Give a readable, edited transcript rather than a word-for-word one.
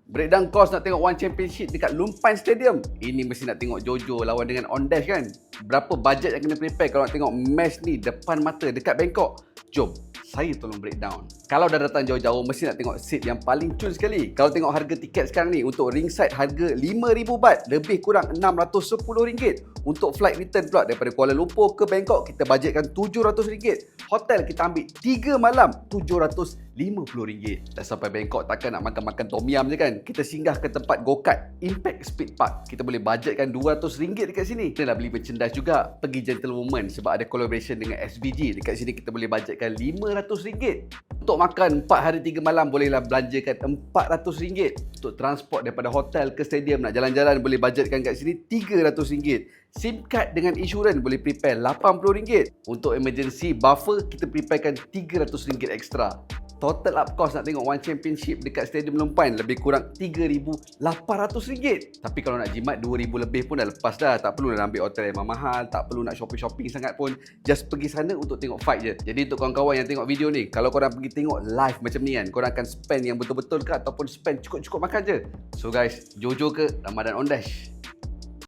Breakdown cost nak tengok One Championship dekat Lumpan Stadium. Ini mesti nak tengok Jojo lawan dengan Ondash kan. Berapa bajet yang kena prepare kalau nak tengok match ni depan mata dekat Bangkok? Jom, saya tolong breakdown. Kalau dah datang jauh-jauh, mesti nak tengok seat yang paling cun sekali. Kalau tengok harga tiket sekarang ni, untuk ringside harga RM5,000 baht, lebih kurang RM610. Untuk flight return pula daripada Kuala Lumpur ke Bangkok, kita bajetkan RM700. Hotel kita ambil 3 malam, RM750. Dah sampai Bangkok, takkan nak makan-makan tom yum je kan? Kita singgah ke tempat go-kart Impact Speed Park. Kita boleh bajetkan RM200 dekat sini. Kita nak beli merchandise juga, pergi Gentlewoman sebab ada collaboration dengan SBG. Dekat sini kita boleh bajetkan RM500. Untuk makan 4 hari 3 malam bolehlah belanjakan RM400. Untuk transport daripada hotel ke stadium, nak jalan-jalan boleh bajetkan kat sini RM300. SIM card dengan insurans boleh prepare RM80. Untuk emergency buffer kita preparekan RM300 ekstra. Total up cost nak tengok One Championship dekat Stadium Lumpan lebih kurang RM3,800. Tapi kalau nak jimat RM2,000 lebih pun dah lepas dah. Tak perlu nak ambil hotel yang mahal, tak perlu nak shopping-shopping sangat pun. Just pergi sana untuk tengok fight je. Jadi untuk kawan-kawan yang tengok video ni, kalau korang pergi tengok live macam ni kan, korang akan spend yang betul-betul ke ataupun spend cukup-cukup makan je? So guys, Jojo ke Ramadan Ondash?